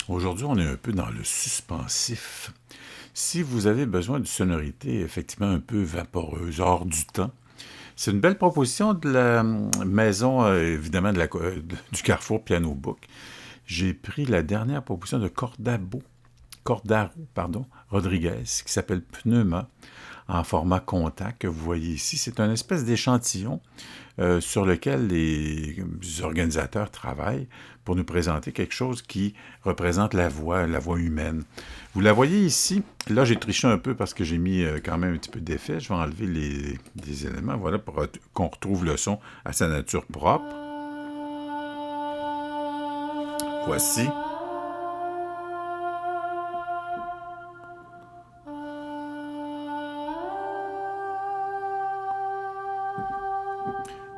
Aujourd'hui, on est un peu dans le suspensif. Si vous avez besoin de sonorités effectivement un peu vaporeuses, hors du temps, c'est une belle proposition de la maison, évidemment, du Carrefour Piano Book. J'ai pris la dernière proposition de Cordaro, Rodriguez, qui s'appelle Pneuma, en format contact, que vous voyez ici. C'est un espèce d'échantillon sur lequel les organisateurs travaillent pour nous présenter quelque chose qui représente la voix humaine. Vous la voyez ici. Là, j'ai triché un peu parce que j'ai mis quand même un petit peu d'effet. Je vais enlever les éléments, voilà, pour qu'on retrouve le son à sa nature propre. Voici.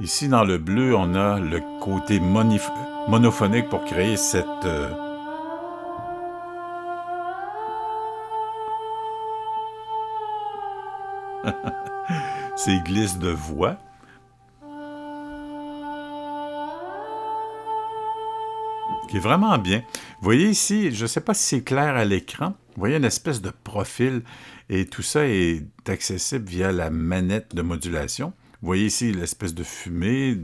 Ici, dans le bleu, on a le côté monophonique pour créer cette... ces glisses de voix. Qui est vraiment bien. Vous voyez ici, je ne sais pas si c'est clair à l'écran, vous voyez une espèce de profil et tout ça est accessible via la manette de modulation. Vous voyez ici l'espèce de fumée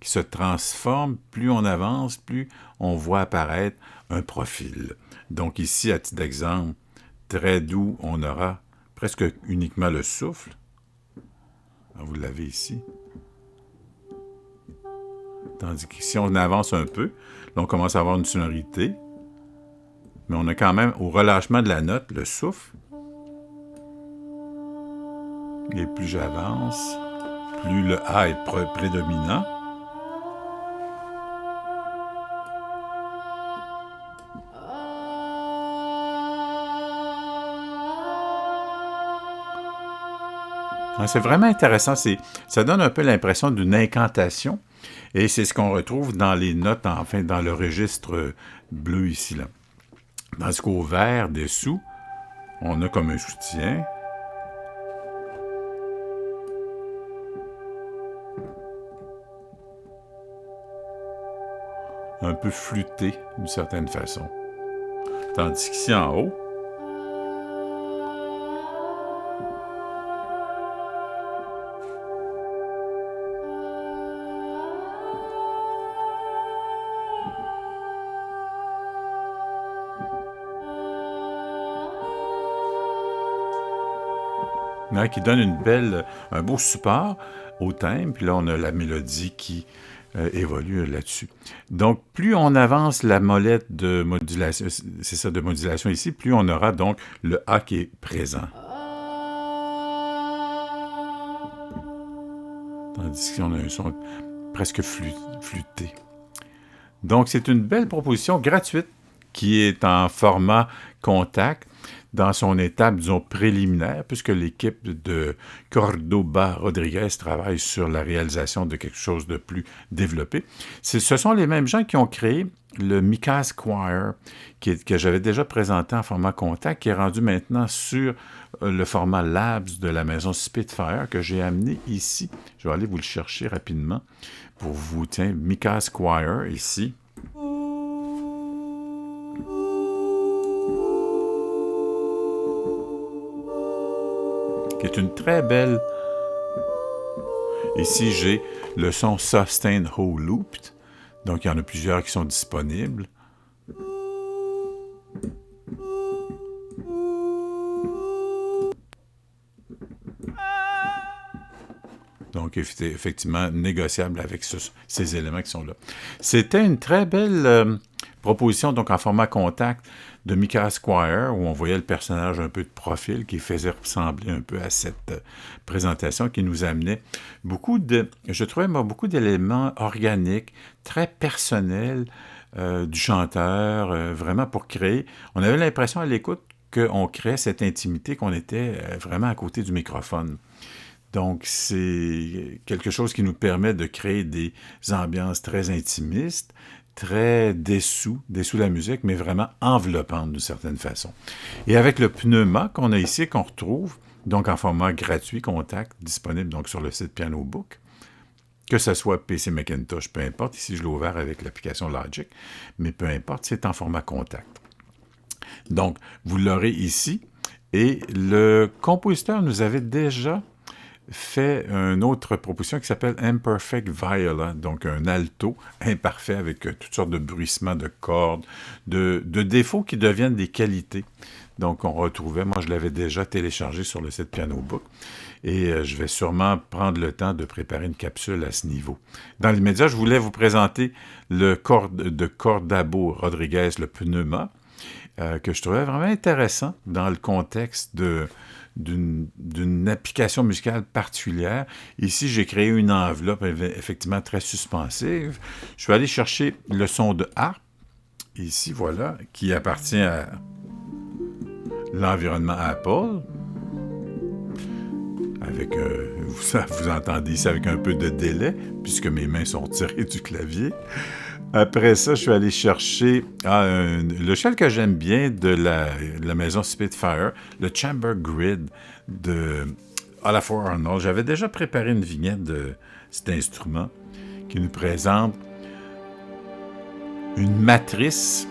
qui se transforme. Plus on avance, plus on voit apparaître un profil. Donc ici, à titre d'exemple, très doux, on aura presque uniquement le souffle. Vous l'avez ici. Tandis que si on avance un peu, là, on commence à avoir une sonorité. Mais on a quand même, au relâchement de la note, le souffle. Et plus j'avance, plus le A est prédominant. C'est vraiment intéressant. Ça donne un peu l'impression d'une incantation. Et c'est ce qu'on retrouve dans les notes, enfin, dans le registre bleu ici, là. Tandis qu'au vert dessous, on a comme un soutien. Un peu flûté, d'une certaine façon. Tandis qu'ici en haut, qui donne un beau support au thème, puis là on a la mélodie qui évolue là-dessus. Donc plus on avance la molette de modulation, c'est ça, de modulation ici, plus on aura donc le A qui est présent. Tandis qu'on a un son presque flûté. Donc c'est une belle proposition gratuite qui est en format contact dans son étape, disons, préliminaire, puisque l'équipe de Cordoba Rodriguez travaille sur la réalisation de quelque chose de plus développé. Ce sont les mêmes gens qui ont créé le Mika's Choir, que j'avais déjà présenté en format contact, qui est rendu maintenant sur le format Labs de la maison Spitfire, que j'ai amené ici. Je vais aller vous le chercher rapidement pour vous. Tiens, Mika's Choir, ici. Qui est une très belle Ici, j'ai le son Sustain Whole Looped. Donc, il y en a plusieurs qui sont disponibles. Donc, effectivement, négociable avec ces éléments qui sont là. C'était une très belle proposition, donc en format contact, de Micah Squire, où on voyait le personnage un peu de profil, qui faisait ressembler un peu à cette présentation, qui nous amenait je trouvais beaucoup d'éléments organiques, très personnels du chanteur, vraiment pour créer. On avait l'impression à l'écoute qu'on créait cette intimité, qu'on était vraiment à côté du microphone. Donc, c'est quelque chose qui nous permet de créer des ambiances très intimistes, très dessous la musique, mais vraiment enveloppantes d'une certaine façon. Et avec le pneuma qu'on a ici, qu'on retrouve, donc en format gratuit, contact, disponible donc sur le site Piano Book, que ce soit PC Macintosh, peu importe, ici je l'ai ouvert avec l'application Logic, mais peu importe, c'est en format contact. Donc, vous l'aurez ici, et le compositeur nous avait déjà fait une autre proposition qui s'appelle Imperfect Viola, donc un alto imparfait avec toutes sortes de bruissements de cordes, de défauts qui deviennent des qualités. Donc, on retrouvait, moi je l'avais déjà téléchargé sur le site Piano Book, et je vais sûrement prendre le temps de préparer une capsule à ce niveau. Dans l'immédiat, je voulais vous présenter le de Cordabo Rodriguez, le pneuma, que je trouvais vraiment intéressant dans le contexte d'une application musicale particulière. Ici, j'ai créé une enveloppe effectivement très suspensive. Je vais aller chercher le son de harpe, ici, voilà, qui appartient à l'environnement Apple. Avec, vous entendez ici avec un peu de délai, puisque mes mains sont retirées du clavier. Après ça, je suis allé chercher le logiciel que j'aime bien de la maison Spitfire, le Chamber Grid de Olafur Arnold. J'avais déjà préparé une vignette de cet instrument qui nous présente une matrice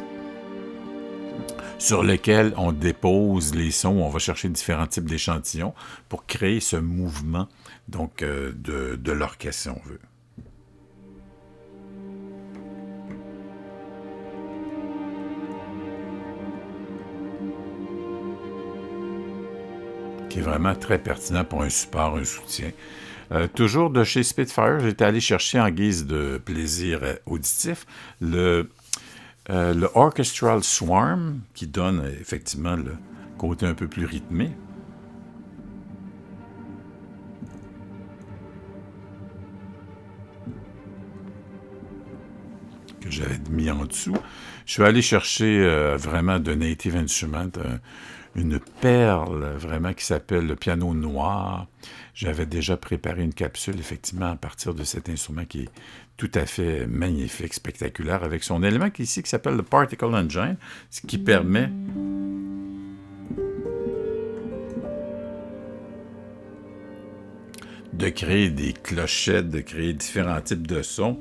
sur laquelle on dépose les sons, on va chercher différents types d'échantillons pour créer ce mouvement donc, de l'orchestre, si on veut. Qui est vraiment très pertinent pour un support, un soutien. Toujours de chez Spitfire, j'étais allé chercher en guise de plaisir auditif le Orchestral Swarm, qui donne effectivement le côté un peu plus rythmé. Que j'avais mis en dessous. Je suis allé chercher vraiment de Native Instruments, une perle vraiment qui s'appelle le piano noir. J'avais déjà préparé une capsule, effectivement, à partir de cet instrument qui est tout à fait magnifique, spectaculaire, avec son élément ici qui s'appelle le Particle Engine, ce qui permet de créer des clochettes, de créer différents types de sons.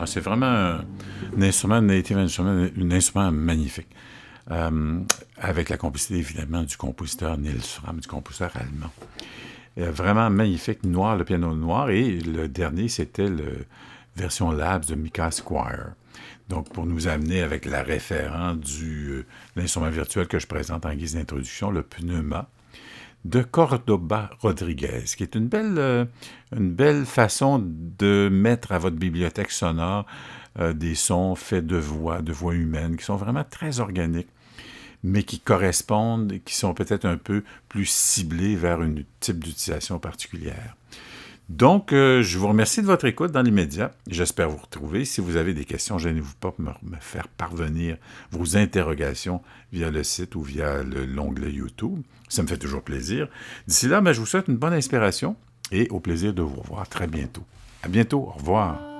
C'est vraiment un instrument Native Instrument, un instrument magnifique. Avec la complicité, évidemment, du compositeur Nils Fram, du compositeur allemand. Vraiment magnifique, noir, le piano noir. Et le dernier, c'était la version Labs de Micah Squire. Donc, pour nous amener avec la référent de l'instrument virtuel que je présente en guise d'introduction, le pneuma de Cordoba Rodriguez, qui est une belle façon de mettre à votre bibliothèque sonore des sons faits de voix humaines, qui sont vraiment très organiques, mais qui correspondent, qui sont peut-être un peu plus ciblés vers un type d'utilisation particulière. Donc, je vous remercie de votre écoute dans l'immédiat. J'espère vous retrouver. Si vous avez des questions, gênez-vous pas pour me faire parvenir vos interrogations via le site ou via l'onglet YouTube. Ça me fait toujours plaisir. D'ici là, je vous souhaite une bonne inspiration et au plaisir de vous revoir très bientôt. À bientôt. Au revoir.